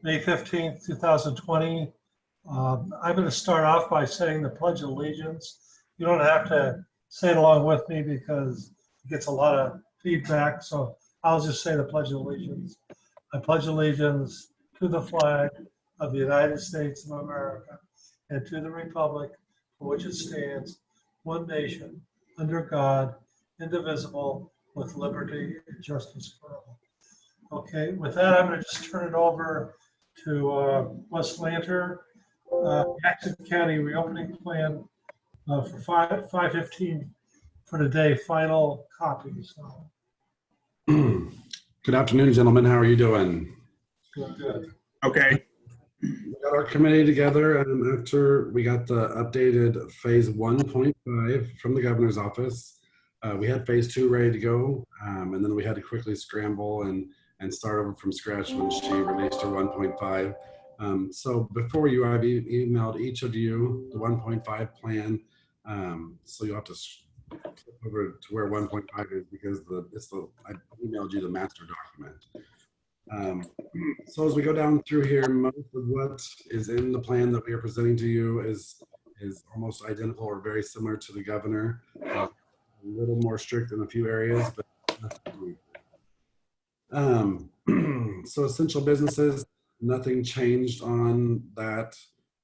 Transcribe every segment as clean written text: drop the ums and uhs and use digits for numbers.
May 15th, 2020. I'm going to start off by saying the Pledge of Allegiance. You don't have to say it along with me because it gets a lot of feedback, so I'll just say the Pledge of Allegiance. I pledge allegiance to the flag of the United States of America and to the republic for which it stands, one nation, under God, indivisible, with liberty and justice for all. Okay, with that, I'm going to just turn it over to Wes Lanter, Atchison County reopening plan for 5/15 for today, final copies. Good afternoon, gentlemen. How are you doing? Good. Okay. We got our committee together, and after we got the updated phase 1.5 from the governor's office, we had phase 2 ready to go, and then we had to quickly scramble and start over from scratch when she released her 1.5. So before you, I've emailed each of you the 1.5 plan. So you'll have to flip over to where 1.5 is because I emailed you the master document. So as we go down through here, most of what is in the plan that we are presenting to you is almost identical or very similar to the governor. A little more strict in a few areas, but so essential businesses, nothing changed on that.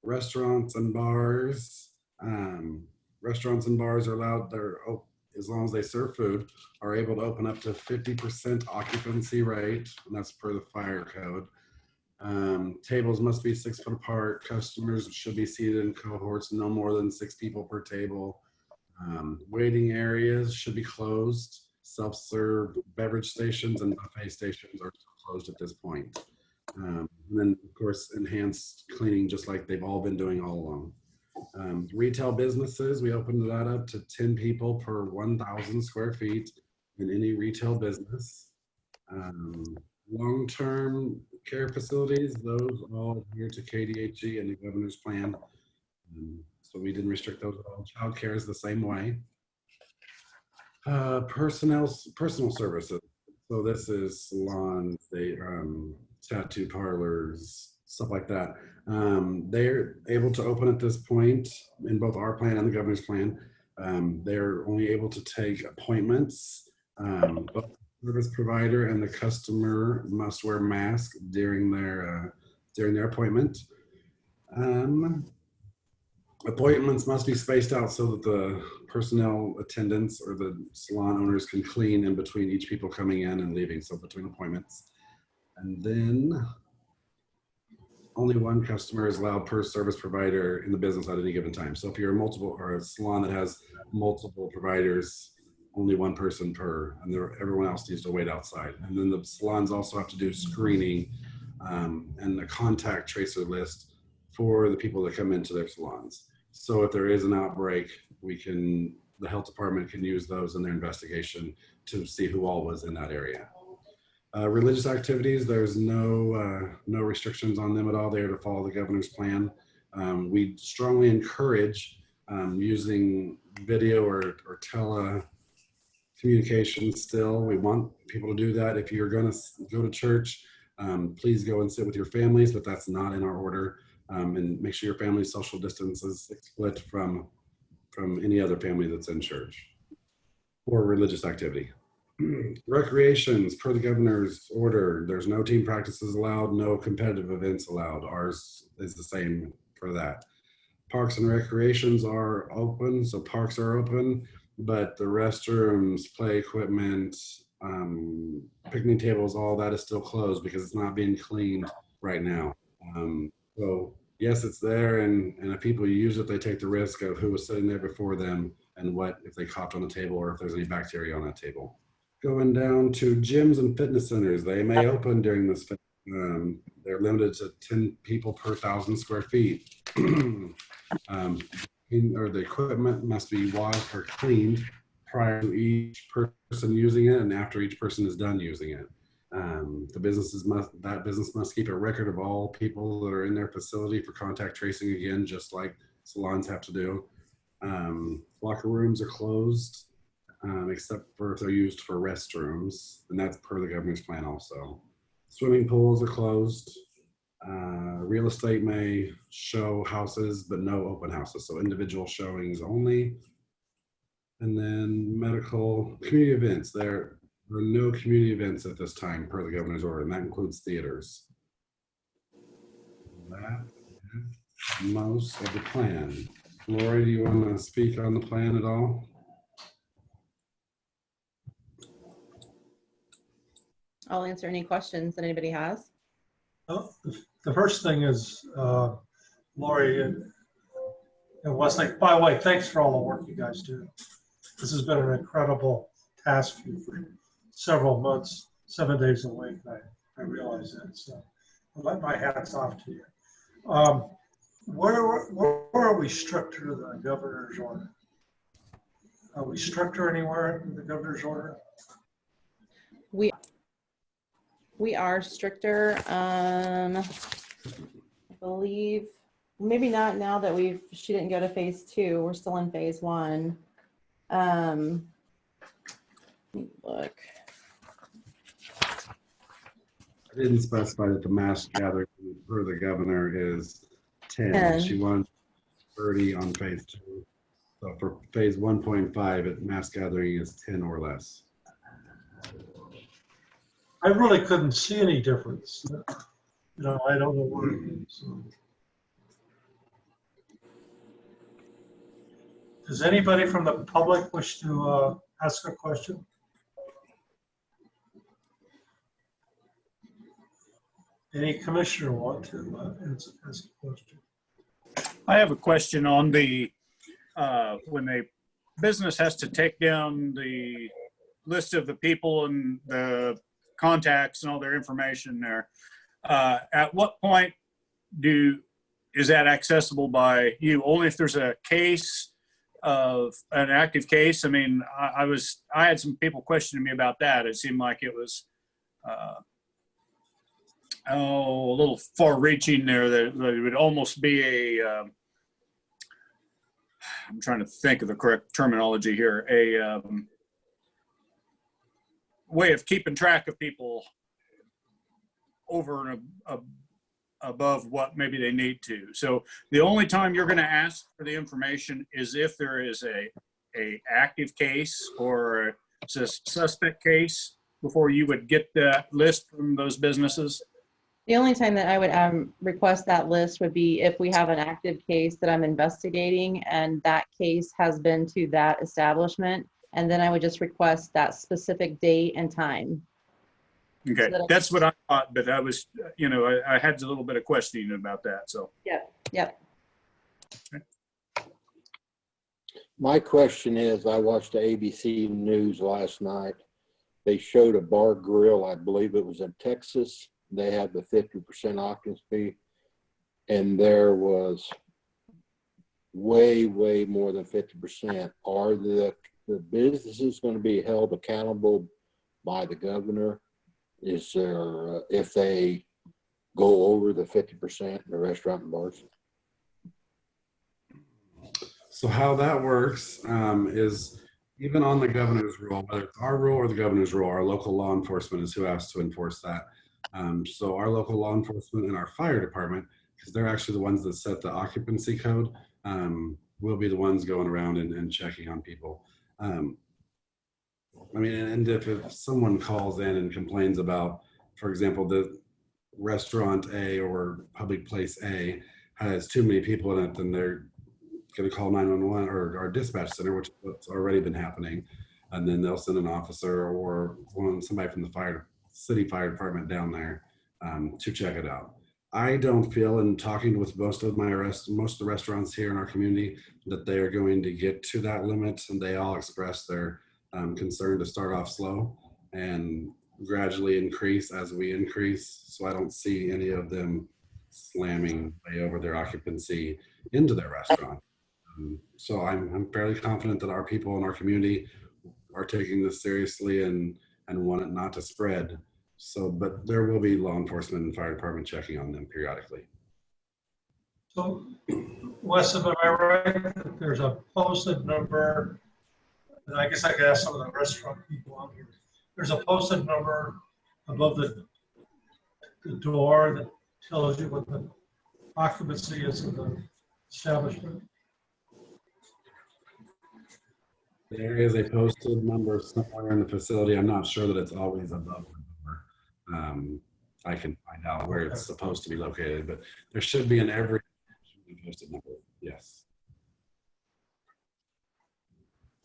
Restaurants and bars are allowed, as long as they serve food, are able to open up to 50% occupancy rate, and that's per the fire code. Tables must be 6 foot apart. Customers should be seated in cohorts, no more than 6 people per table. Waiting areas should be closed. Self-serve beverage stations and buffet stations are closed at this point. And then, of course, enhanced cleaning, just like they've all been doing all along. Retail businesses, we opened that up to 10 people per 1,000 square feet in any retail business. Long-term care facilities, those all adhere to KDHE and the governor's plan. So we didn't restrict those at all. Child care is the same way. Personal services. So this is salons, tattoo parlors, stuff like that. They're able to open at this point in both our plan and the governor's plan. They're only able to take appointments. Both the service provider and the customer must wear masks during their appointment. Appointments must be spaced out so that the personnel attendants or the salon owners can clean in between each people coming in and leaving, so between appointments. And then only one customer is allowed per service provider in the business at any given time. So if you're a salon that has multiple providers, only one person per, and everyone else needs to wait outside. And then the salons also have to do screening and a contact tracer list for the people that come into their salons. So if there is an outbreak, the health department can use those in their investigation to see who all was in that area. Religious activities, there's no restrictions on them at all. They are to follow the governor's plan. We strongly encourage using video or telecommunication still. We want people to do that. If you're going to go to church, please go and sit with your families, but that's not in our order. And make sure your family social distance is 6 foot from any other family that's in church or religious activity. Recreations, per the governor's order, there's no team practices allowed, no competitive events allowed. Ours is the same for that. Parks and recreations are open, so parks are open, but the restrooms, play equipment, picnic tables, all that is still closed because it's not being cleaned right now. So yes, it's there, and if people use it, they take the risk of who was sitting there before them and what if they coughed on the table or if there's any bacteria on that table. Going down to gyms and fitness centers, they may open during this. They're limited to 10 people per 1,000 square feet. Or the equipment must be washed or cleaned prior to each person using it and after each person is done using it. That business must keep a record of all people that are in their facility for contact tracing, again, just like salons have to do. Locker rooms are closed, except for if they're used for restrooms, and that's per the governor's plan also. Swimming pools are closed. Real estate may show houses, but no open houses. So individual showings only. And then medical community events. There are no community events at this time per the governor's order, and that includes theaters. That is most of the plan. Lori, do you want to speak on the plan at all? I'll answer any questions that anybody has. Oh, the first thing is, Lori and Wesley, by the way, thanks for all the work you guys do. This has been an incredible task for you for several months, 7 days a week. I realize that. So my hat's off to you. Where are we stricter than the governor's order? Are we stricter anywhere in the governor's order? We are stricter. I believe maybe not now that she didn't go to phase 2. We're still in phase 1. Let me look. I didn't specify that the mass gathering for the governor is 10. 10. She wants 30 on phase 2. So for phase 1.5, mass gathering is 10 or less. I really couldn't see any difference. You know, I don't know where it is. So. Does anybody from the public wish to ask a question? Any commissioner want to ask a question? I have a question on the, when a business has to take down the list of the people and the contacts and all their information there, at what point is that accessible by you? Only if there's a case of an active case? I mean, I had some people questioning me about that. It seemed like it was, a little far-reaching there. That it would almost be I'm trying to think of the correct terminology here, a way of keeping track of people over and above what maybe they need to. So the only time you're going to ask for the information is if there is a active case or a suspect case before you would get that list from those businesses. The only time that I would request that list would be if we have an active case that I'm investigating and that case has been to that establishment. And then I would just request that specific date and time. Okay, so that's what I thought, but I was, I had a little bit of questioning about that, so. Yep. Okay. My question is, I watched the ABC News last night. They showed a bar grill, I believe it was in Texas. They had the 50% occupancy, and there was way more than 50%. Are the businesses going to be held accountable by the governor? Is there, if they go over the 50% in the restaurant and bars? So how that works is even on the governor's rule, whether it's our rule or the governor's rule, our local law enforcement is who has to enforce that. So our local law enforcement and our fire department, because they're actually the ones that set the occupancy code, will be the ones going around and checking on people. I mean, and if someone calls in and complains about, for example, the restaurant A or public place A has too many people in it, then they're going to call 911 or our dispatch center, which is what's already been happening. And then they'll send an officer or somebody from the city fire department down there to check it out. I don't feel, in talking with most of the restaurants here in our community, that they are going to get to that limit, and they all express their concern to start off slow and gradually increase as we increase. So I don't see any of them slamming way over their occupancy into their restaurant. So I'm fairly confident that our people in our community are taking this seriously and want it not to spread. So, but there will be law enforcement and fire department checking on them periodically. So, Wes, am I right that there's a posted number? And I guess I could ask some of the restaurant people out here. There's a posted number above the door tells you what the occupancy is of the establishment. There is a posted number somewhere in the facility. I'm not sure that it's always above the number. I can find out where it's supposed to be located, but there should be in every posted number. Yes.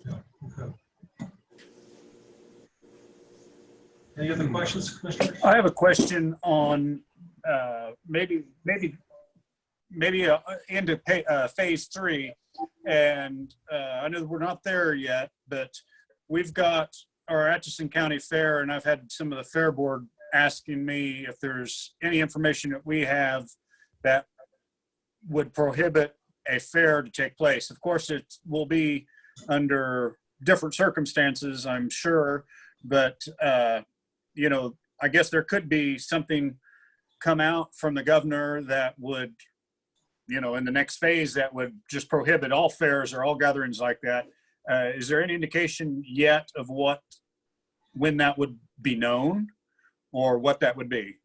Yeah, okay. Any other questions, Commissioners? I have a question on maybe into phase 3, and I know that we're not there yet, but we've got our Atchison County Fair, and I've had some of the Fair Board asking me if there's any information that we have that would prohibit a fair to take place. Of course, it will be under different circumstances, I'm sure, but you know, I guess there could be something come out from the governor that would, you know, in the next phase that would just prohibit all fairs or all gatherings like that. Is there any indication yet of when that would be known or what that would be?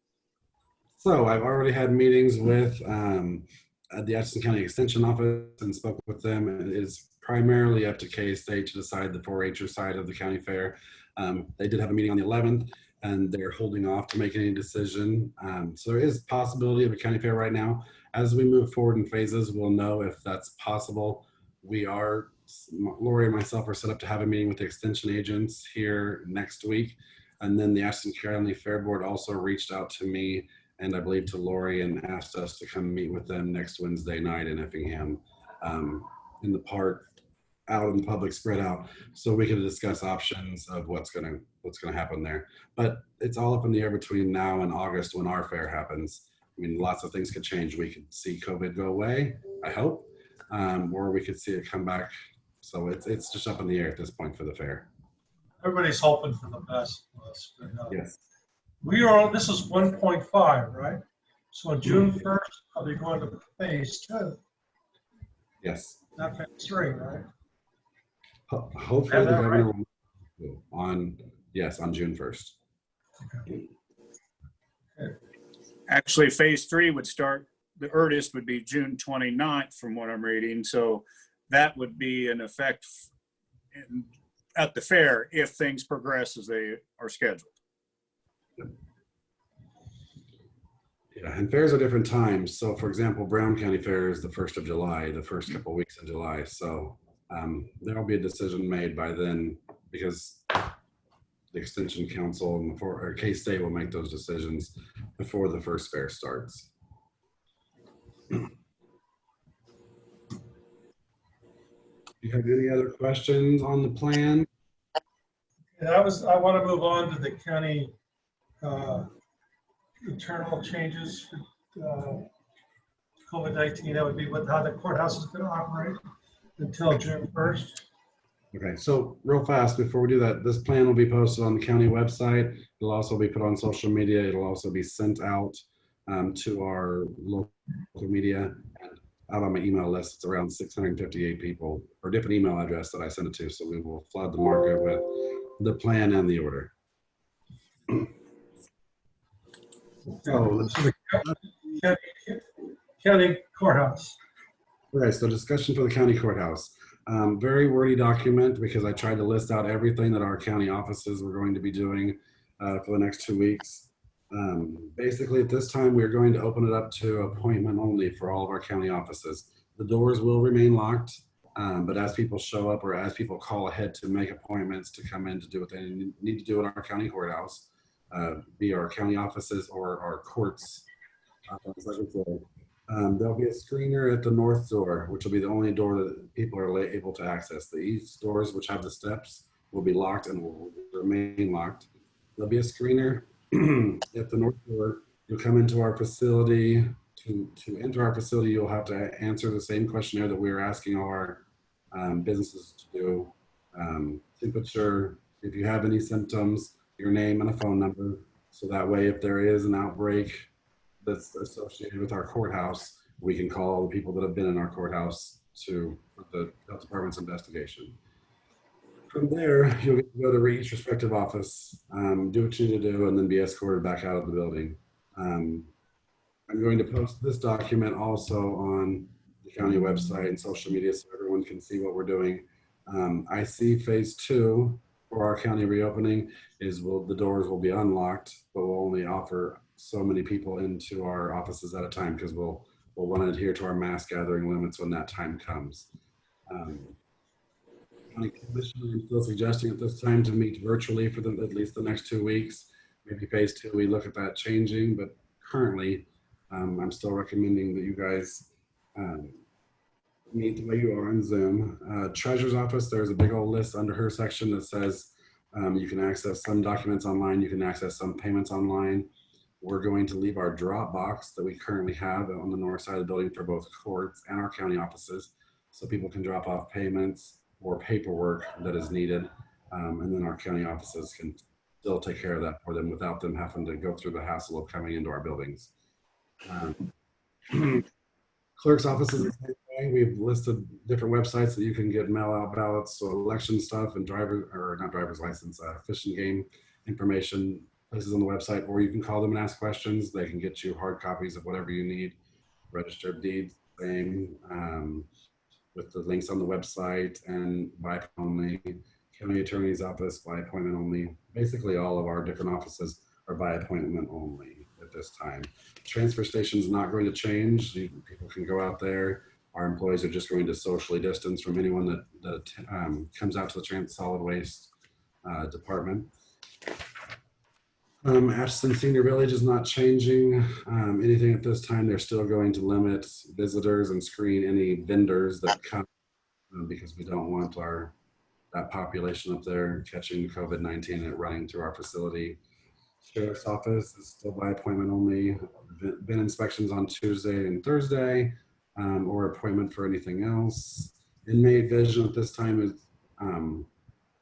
So I've already had meetings with the Atchison County Extension Office and spoke with them. It is primarily up to K.S.A to decide the 4-H'er side of the county fair. They did have a meeting on the 11th, and they're holding off to make any decision. So there is possibility of a county fair right now. As we move forward in phases, we'll know if that's possible. Lori and myself are set up to have a meeting with the extension agents here next week. And then the Atchison County Fair Board also reached out to me and I believe to Lori and asked us to come meet with them next Wednesday night in Effingham, in the park, out in the public, spread out, so we can discuss options of what's gonna happen there. But it's all up in the air between now and August when our fair happens. I mean, lots of things could change. We could see COVID go away, I hope, or we could see it come back. So it's just up in the air at this point for the fair. Everybody's hoping for the best. Yes. This is 1.5, right? So on June 1st, I'll be going to phase 2, Yes. not phase 3, right? Hopefully the governor will on June 1st. Okay. Actually, phase 3 would start, the earliest would be June 29th from what I'm reading. So that would be in effect at the fair if things progress as they are scheduled. Yeah, and fairs are different times. So for example, Brown County Fair is the 1st of July, the first couple of weeks in July. So there'll be a decision made by then because the Extension Council and K.S.A will make those decisions before the first fair starts. Do you have any other questions on the plan? And I want to move on to the county internal changes for COVID-19. That would be how the courthouse is going to operate until June 1st. Okay, so real fast before we do that, this plan will be posted on the county website. It'll also be put on social media. It'll also be sent out to our local media and out on my email list. It's around 658 people or different email address that I send it to. So we will flood the market with the plan and the order. So County courthouse. Okay, so discussion for the county courthouse. Very wordy document because I tried to list out everything that our county offices were going to be doing for the next 2 weeks. Basically, at this time, we're going to open it up to appointment only for all of our county offices. The doors will remain locked, but as people show up or as people call ahead to make appointments to come in to do what they need to do in our county courthouse, be our county offices or our courts, there'll be a screener at the north door, which will be the only door that people are able to access. The east doors, which have the steps, will be locked and will remain locked. There'll be a screener at the north door. You'll come into our facility. To enter our facility, you'll have to answer the same questionnaire that we were asking all our businesses to do. Temperature, if you have any symptoms, your name and a phone number. So that way, if there is an outbreak that's associated with our courthouse, we can call all the people that have been in our courthouse for the health department's investigation. From there, you'll get to go to each respective office, do what you need to do, and then be escorted back out of the building. I'm going to post this document also on the county website and social media so everyone can see what we're doing. I see phase 2 for our county reopening is the doors will be unlocked, but we'll only offer so many people into our offices at a time because we'll want to adhere to our mass gathering limits when that time comes. County Commissioner is still suggesting at this time to meet virtually for at least the next 2 weeks. Maybe phase 2, we look at that changing, but currently I'm still recommending that you guys meet the way you are on Zoom. Treasurer's office, there's a big old list under her section that says you can access some documents online, you can access some payments online. We're going to leave our Dropbox that we currently have on the north side of the building for both courts and our county offices so people can drop off payments or paperwork that is needed. And then our county offices can still take care of that for them without them having to go through the hassle of coming into our buildings. Clerk's office is the same thing. We've listed different websites that you can get mail out ballots, so election stuff and not driver's license, fish and game information places on the website, or you can call them and ask questions. They can get you hard copies of whatever you need. Registered deeds, same, with the links on the website, and by appointment only. County Attorney's Office by appointment only. Basically all of our different offices are by appointment only at this time. Transfer station is not going to change. People can go out there. Our employees are just going to socially distance from anyone that comes out to the solid waste department. Atchison Senior Village is not changing anything at this time. They're still going to limit visitors and screen any vendors that come because we don't want that population up there catching COVID-19 and running through our facility. Sheriff's office is still by appointment only. Bin inspections on Tuesday and Thursday, or appointment for anything else. Inmate vision at this time is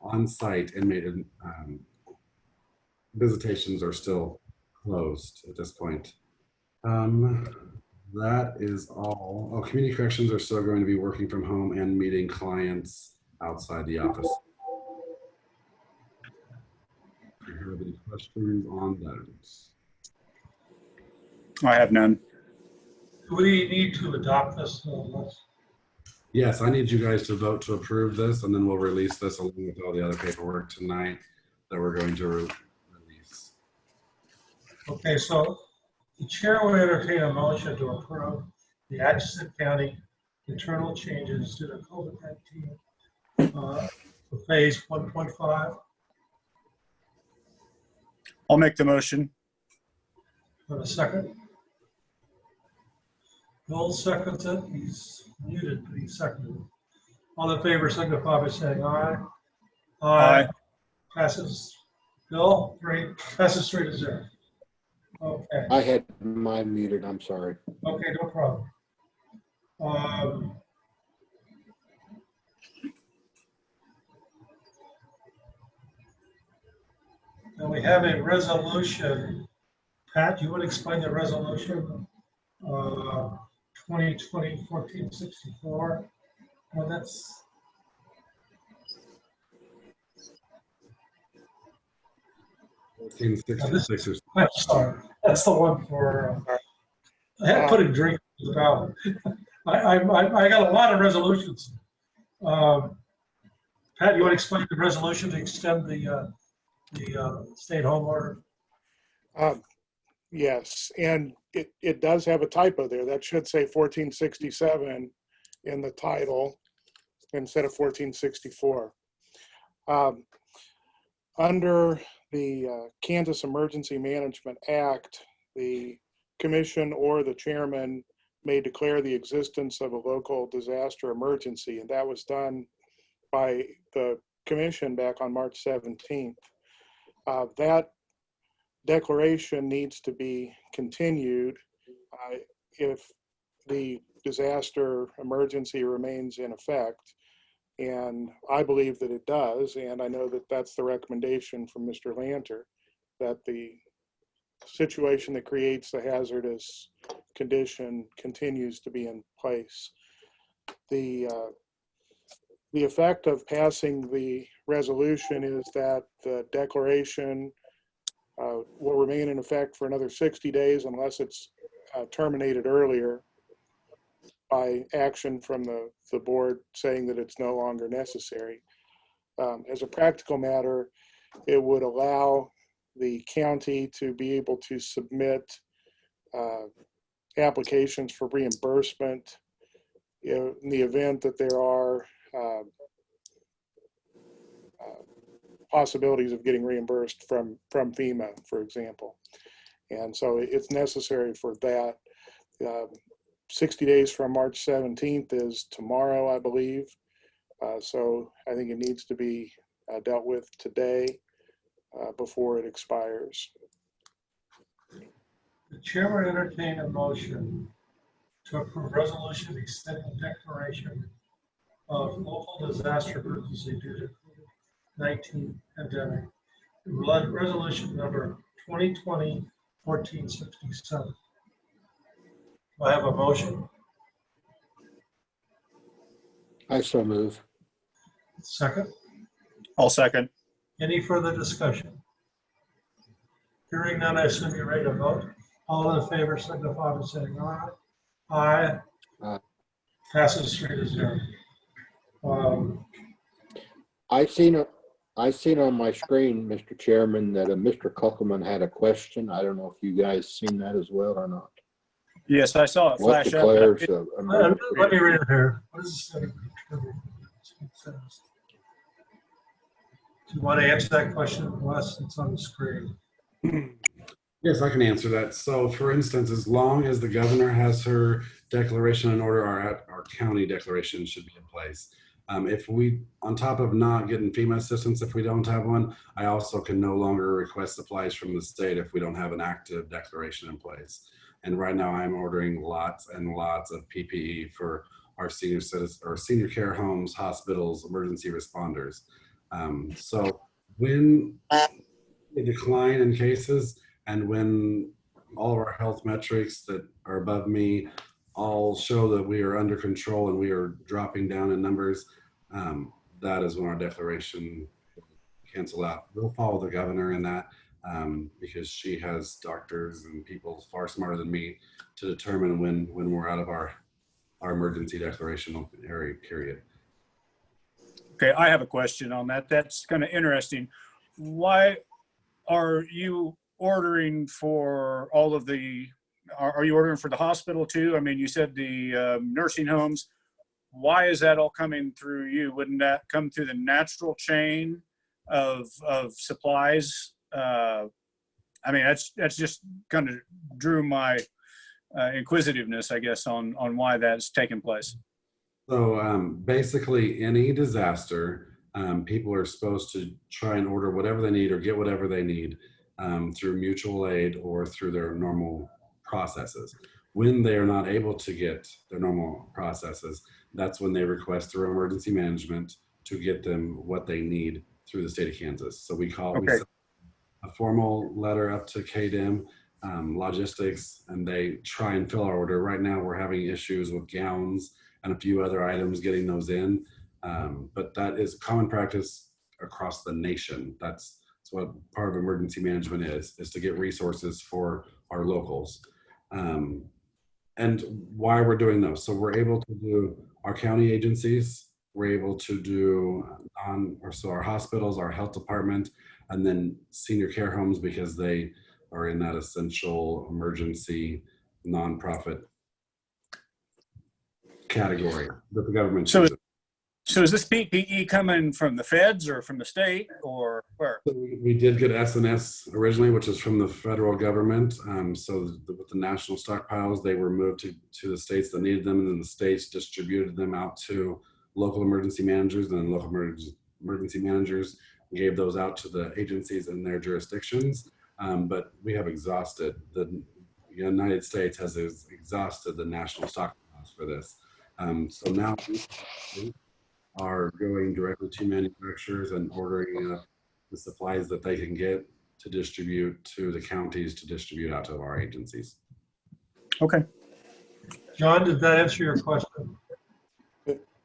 on-site. Inmate visitations are still closed at this point. That is all. Oh, community corrections are still going to be working from home and meeting clients outside the office. Do you have any questions on that? I have none. Do we need to adopt this? Yes, I need you guys to vote to approve this, and then we'll release this along with all the other paperwork tonight that we're going to release. Okay, so the chair will entertain a motion to approve the Atchison County internal changes to the COVID-19 for phase 1.5. I'll make the motion. For a second. Bill seconds it. He's muted, but he seconded it. All in favor signify by saying aye. Aye. Passes. Bill, 3. Passes 3-0. Okay. I had mine muted, I'm sorry. Okay, no problem. And we have a resolution. Pat, do you want to explain the resolution? 2020-1464. Well, that's. I'm sorry. That's the one for. I had to put a drink in the ballot. I got a lot of resolutions. Pat, you want to explain the resolution to extend the stay-at-home order? Yes, and it does have a typo there. That should say 1467 in the title instead of 1464. Under the Kansas Emergency Management Act, the commission or the chairman may declare the existence of a local disaster emergency, and that was done by the commission back on March 17th. That declaration needs to be continued if the disaster emergency remains in effect. And I believe that it does. And I know that that's the recommendation from Mr. Lanter, that the situation that creates the hazardous condition continues to be in place. The effect of passing the resolution is that the declaration will remain in effect for another 60 days unless it's terminated earlier by action from the board saying that it's no longer necessary. As a practical matter, it would allow the county to be able to submit applications for reimbursement in the event that there are possibilities of getting reimbursed from FEMA, for example. And so it's necessary for that. 60 days from March 17th is tomorrow, I believe. So I think it needs to be dealt with today before it expires. The chair would entertain a motion to approve resolution extending declaration of local disaster emergency due to COVID-19 pandemic. Resolution number 2020-1467. Do I have a motion? I so move. Second. I'll second. Any further discussion? Hearing none, I assume you're ready to vote. All in favor signify by saying aye. Aye. Aye. Passes 3-0. I seen on my screen, Mr. Chairman, that Mr. Kuckelman had a question. I don't know if you guys seen that as well or not. Yes, I saw it What flash up. declares Let me read it here. What does it say? Do you want to answer that question, Wes? It's on the screen. Yes, I can answer that. So for instance, as long as the governor has her declaration in order, our county declaration should be in place. If we, on top of not getting FEMA assistance, if we don't have one, I also can no longer request supplies from the state if we don't have an active declaration in place. And right now I'm ordering lots and lots of PPE for our senior citizens or senior care homes, hospitals, emergency responders. So when a decline in cases and when all of our health metrics that are above me all show that we are under control and we are dropping down in numbers, that is when our declaration cancel out. We'll follow the governor in that because she has doctors and people far smarter than me to determine when we're out of our emergency declaration area period. Okay, I have a question on that. That's kind of interesting. Why are you ordering for all of the, are you ordering for the hospital too? I mean, you said the nursing homes. Why is that all coming through you? Wouldn't that come through the natural chain of supplies? I mean, that's just kind of drew my inquisitiveness, I guess, on why that's taking place. So basically any disaster, people are supposed to try and order whatever they need or get whatever they need through mutual aid or through their normal processes. When they are not able to get their normal processes, that's when they request through emergency management to get them what they need through the state of Kansas. So we send a formal letter up to KDM logistics, and they try and fill our order. Right now we're having issues with gowns and a few other items getting those in. But that is common practice across the nation. That's what part of emergency management is to get resources for our locals. And why we're doing those. So we're able to do our county agencies, we're able to do our hospitals, our health department, and then senior care homes because they are in that essential emergency nonprofit category that the government chooses. So is this PPE coming from the feds or from the state or where? So we did get SNS originally, which is from the federal government. So with the national stockpiles, they were moved to the states that needed them, and then the states distributed them out to local emergency managers, and then local emergency managers gave those out to the agencies in their jurisdictions. But we have exhausted, the United States has exhausted the national stockpiles for this. So now we are going directly to manufacturers and ordering the supplies that they can get to distribute to the counties to distribute out to our agencies. Okay. John, did that answer your question?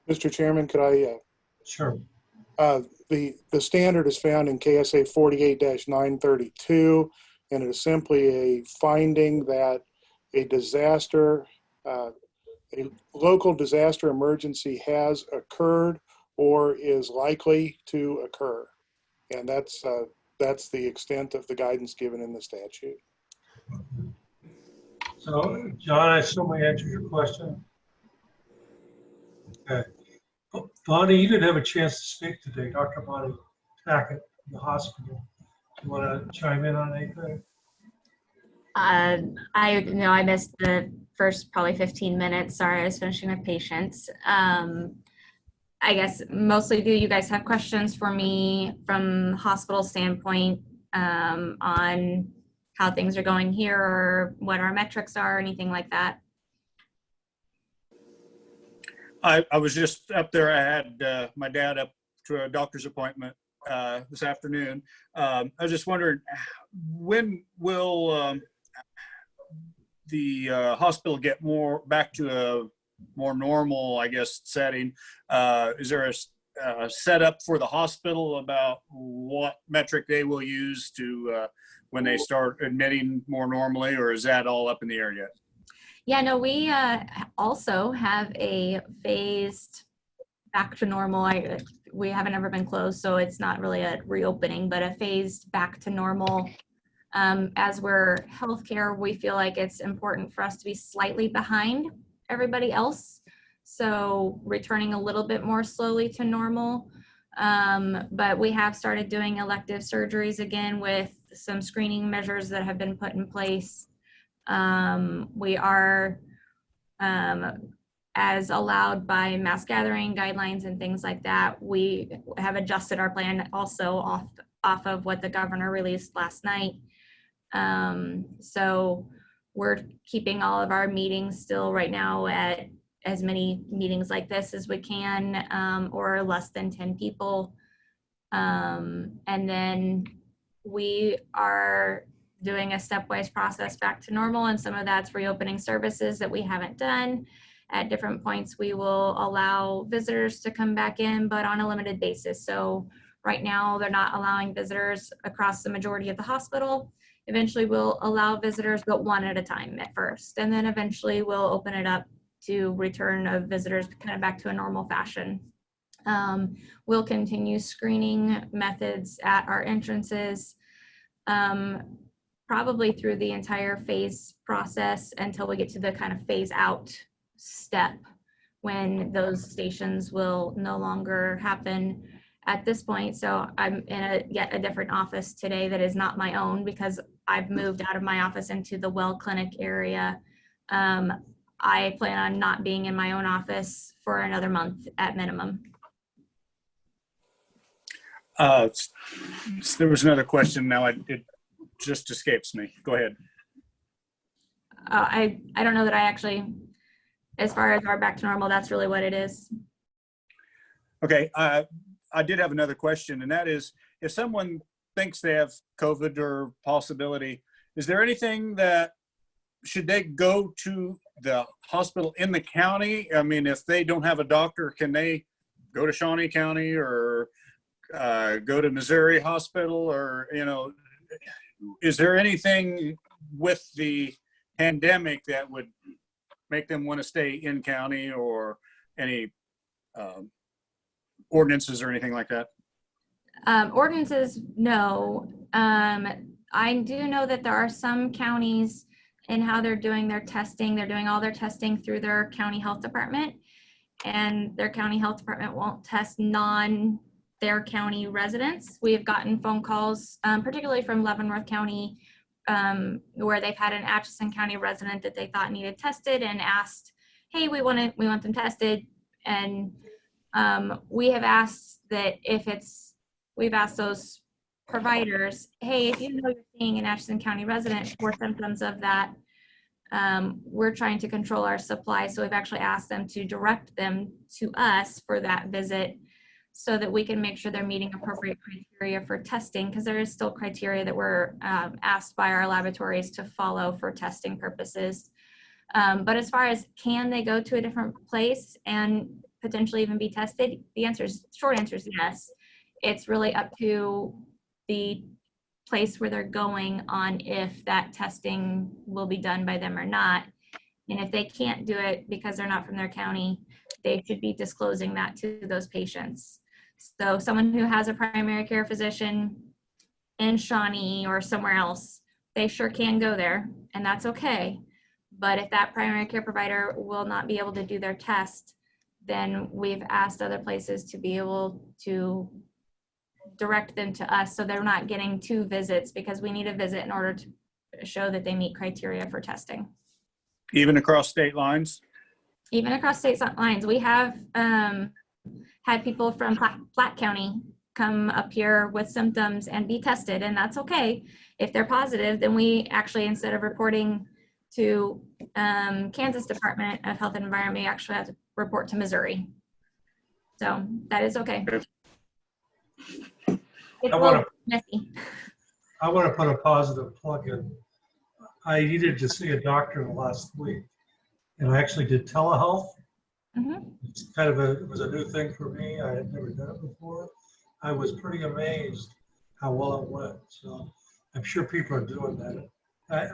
Mr. Chairman, could I? Sure. The standard is found in K.S.A. 48-932, and it is simply a finding that a disaster, a local disaster emergency has occurred or is likely to occur. And that's the extent of the guidance given in the statute. So, John, I assume we answered your question. Okay. Bonnie, you didn't have a chance to speak today. Dr. Bonnie Tackett from the hospital. Do you want to chime in on anything? I know I missed the first probably 15 minutes. Sorry, I was finishing with patients. I guess mostly, do you guys have questions for me from hospital standpoint on how things are going here or what our metrics are, or anything like that? I was just up there. I had my dad up to a doctor's appointment this afternoon. I was just wondering, when will the hospital get back to a more normal, I guess, setting? Is there a setup for the hospital about what metric they will use to when they start admitting more normally, or is that all up in the air yet? Yeah, no, we also have a phased back to normal. We haven't ever been closed, so it's not really a reopening, but a phased back to normal. As we're healthcare, we feel like it's important for us to be slightly behind everybody else. So returning a little bit more slowly to normal. But we have started doing elective surgeries again with some screening measures that have been put in place. We are, as allowed by mass gathering guidelines and things like that, we have adjusted our plan also off of what the governor released last night. So we're keeping all of our meetings still right now at as many meetings like this as we can, or less than 10 people. And then we are doing a stepwise process back to normal, and some of that's reopening services that we haven't done. At different points, we will allow visitors to come back in, but on a limited basis. So right now, they're not allowing visitors across the majority of the hospital. Eventually, we'll allow visitors, but one at a time at first. And then eventually, we'll open it up to return of visitors kind of back to a normal fashion. We'll continue screening methods at our entrances, probably through the entire phase process until we get to the kind of phase out step, when those stations will no longer happen at this point. So I'm in yet a different office today that is not my own, because I've moved out of my office into the Well Clinic area. I plan on not being in my own office for another month at minimum. There was another question. Now it just escapes me. Go ahead. I don't know that I actually, as far as our back to normal, that's really what it is. Okay. I did have another question, and that is, if someone thinks they have COVID or possibility, is there anything that, should they go to the hospital in the county? I mean, if they don't have a doctor, can they go to Shawnee County or go to Missouri Hospital, or, you know, is there anything with the pandemic that would make them want to stay in county, or any ordinances or anything like that? Ordinances, no. I do know that there are some counties in how they're doing their testing. They're doing all their testing through their county health department, and their county health department won't test their county residents. We have gotten phone calls, particularly from Leavenworth County, where they've had an Atchison County resident that they thought needed tested and asked, hey, we want them tested. And we have asked that we've asked those providers, hey, if you know you're seeing an Atchison County resident for symptoms of that, we're trying to control our supply. So we've actually asked them to direct them to us for that visit, so that we can make sure they're meeting appropriate criteria for testing, because there is still criteria that we're asked by our laboratories to follow for testing purposes. But as far as can they go to a different place and potentially even be tested, short answer is yes. It's really up to the place where they're going on if that testing will be done by them or not. And if they can't do it because they're not from their county, they should be disclosing that to those patients. So someone who has a primary care physician in Shawnee or somewhere else, they sure can go there, and that's okay. But if that primary care provider will not be able to do their test, then we've asked other places to be able to direct them to us so they're not getting 2 visits, because we need a visit in order to show that they meet criteria for testing. Even across state lines? Even across state lines. We have had people from Platte County come up here with symptoms and be tested, and that's okay. If they're positive, then we actually, instead of reporting to Kansas Department of Health and Environment, we actually have to report to Missouri. So that is okay. It's a little messy. I want to put a positive plug in. I needed to see a doctor last week, and I actually did telehealth. Mhm. It's kind of it was a new thing for me. I had never done it before. I was pretty amazed how well it went. So I'm sure people are doing that.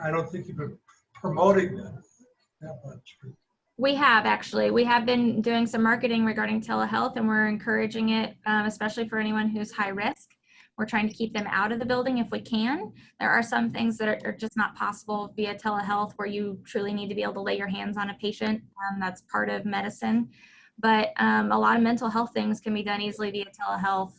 I don't think you've been promoting that much. We have actually. We have been doing some marketing regarding telehealth, and we're encouraging it, especially for anyone who's high risk. We're trying to keep them out of the building if we can. There are some things that are just not possible via telehealth, where you truly need to be able to lay your hands on a patient. That's part of medicine. But a lot of mental health things can be done easily via telehealth.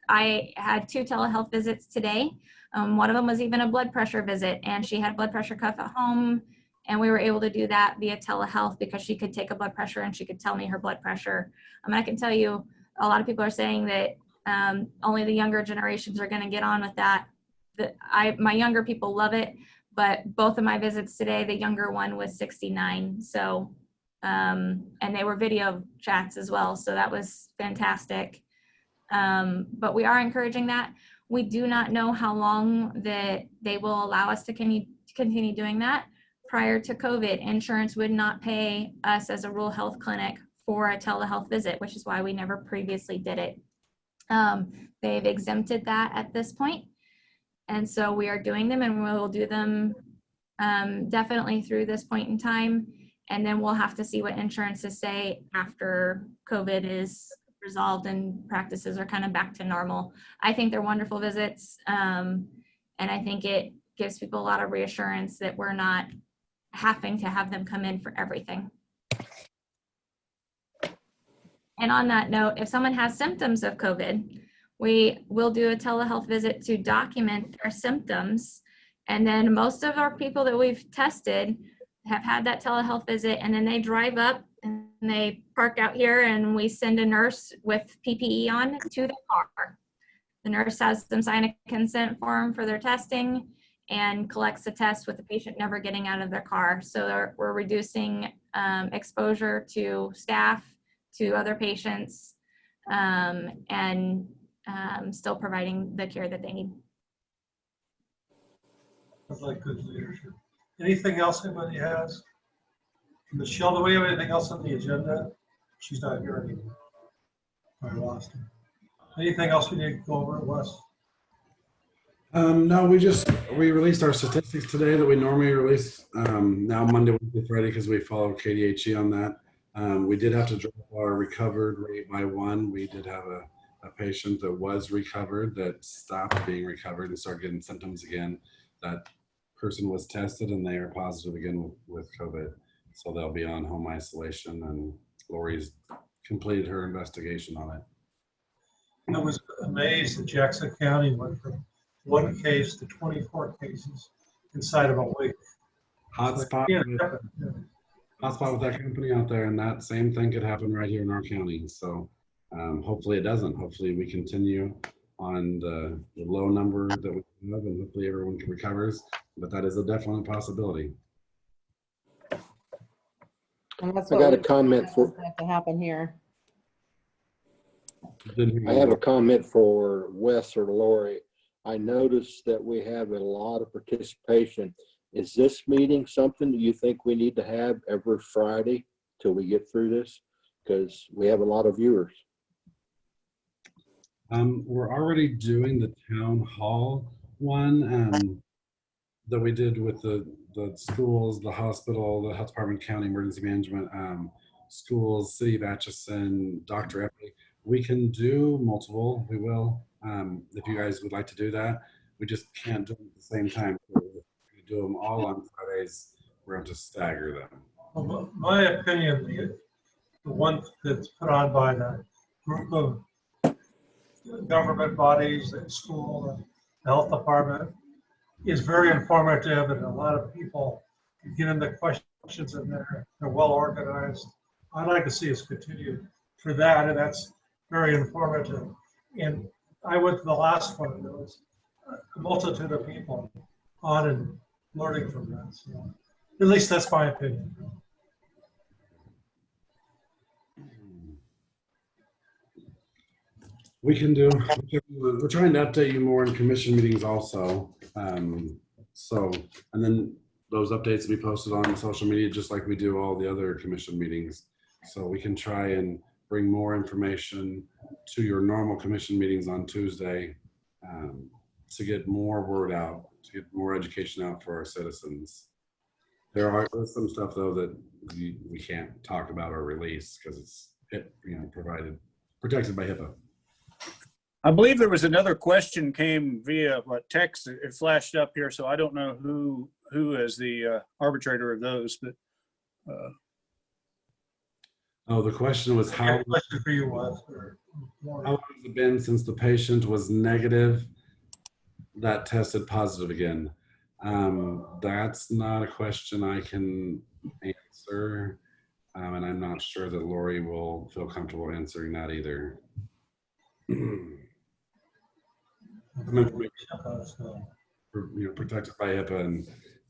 I had 2 telehealth visits today. One of them was even a blood pressure visit, and she had blood pressure cuff at home, and we were able to do that via telehealth because she could take a blood pressure and she could tell me her blood pressure. I can tell you, a lot of people are saying that only the younger generations are going to get on with that. My younger people love it, but both of my visits today, the younger one was 69. So, and they were video chats as well. So that was fantastic. But we are encouraging that. We do not know how long that they will allow us to continue doing that. Prior to COVID, insurance would not pay us as a rural health clinic for a telehealth visit, which is why we never previously did it. They've exempted that at this point. And so we are doing them, and we will do them definitely through this point in time. And then we'll have to see what insurances say after COVID is resolved and practices are kind of back to normal. I think they're wonderful visits. And I think it gives people a lot of reassurance that we're not having to have them come in for everything. And on that note, if someone has symptoms of COVID, we will do a telehealth visit to document their symptoms. And then most of our people that we've tested have had that telehealth visit, and then they drive up and they park out here, and we send a nurse with PPE on to the car. The nurse has them sign a consent form for their testing and collects the test with the patient never getting out of their car. So we're reducing exposure to staff, to other patients, and still providing the care that they need. That's like good leadership. Anything else anybody has? Michelle, do we have anything else on the agenda? She's not here anymore. I lost her. Anything else we need to go over, Wes? No, we released our statistics today that we normally release now Monday, Wednesday, Friday, because we follow KDHE on that. We did have to drop our recovered rate by 1. We did have a patient that was recovered that stopped being recovered and started getting symptoms again. That person was tested and they are positive again with COVID. So they'll be on home isolation, and Lori's completed her investigation on it. I was amazed that Jackson County went from 1 case to 24 cases inside of a week. Hotspot with that company out there, and that same thing could happen right here in our county. So hopefully it doesn't. Hopefully we continue on the low number that we have, and hopefully everyone recovers. But that is a definite possibility. And that's I what got we a comment for. want to happen here. I have a comment for Wes or Lori. I noticed that we have a lot of participation. Is this meeting something that you think we need to have every Friday till we get through this? Because we have a lot of viewers. We're already doing the town hall one that we did with the schools, the hospital, the health department, county emergency management, schools, city of Atchison, Dr. Epley. We can do multiple. We will. If you guys would like to do that, we just can't do them at the same time. So if we do them all on Fridays, we're going to stagger them. Well, my opinion, the one that's put on by the group of government bodies, the school, the health department, is very informative, and a lot of people can get into questions in there. They're well organized. I'd like to see us continue for that, and that's very informative. And I went to the last one, there was a multitude of people on and learning from that. So at least that's my opinion. We can do. We're trying to update you more in commission meetings also. And then those updates will be posted on social media just like we do all the other commission meetings. So we can try and bring more information to your normal commission meetings on Tuesday to get more word out, to get more education out for our citizens. There's some stuff though that we can't talk about or release because it's protected by HIPAA. I believe there was another question came via text. It flashed up here, so I don't know who is the arbitrator of those. But the question was how long has it been since the patient was negative that tested positive again? That's not a question I can answer, and I'm not sure that Lori will feel comfortable answering that either. Protected by HIPAA,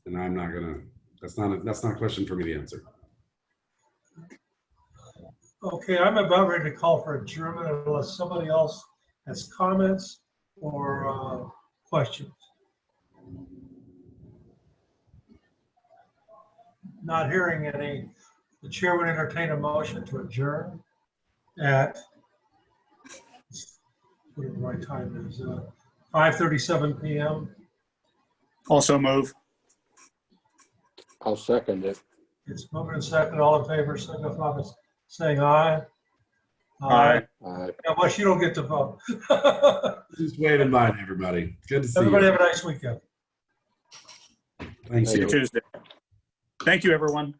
and I'm not gonna. That's not a question for me to answer. Okay, I'm about ready to call for adjournment unless somebody else has comments or questions. Not hearing any, the chair would entertain a motion to adjourn at what the right time is, 5:37 p.m. also move. I'll second it. It's moving and second. All in favor, signify by saying aye. Aye. Unless you don't get to vote. Just wave in mind, everybody. Good to see Everybody you. have a nice weekend. Thanks. See you Tuesday. Thank you, everyone.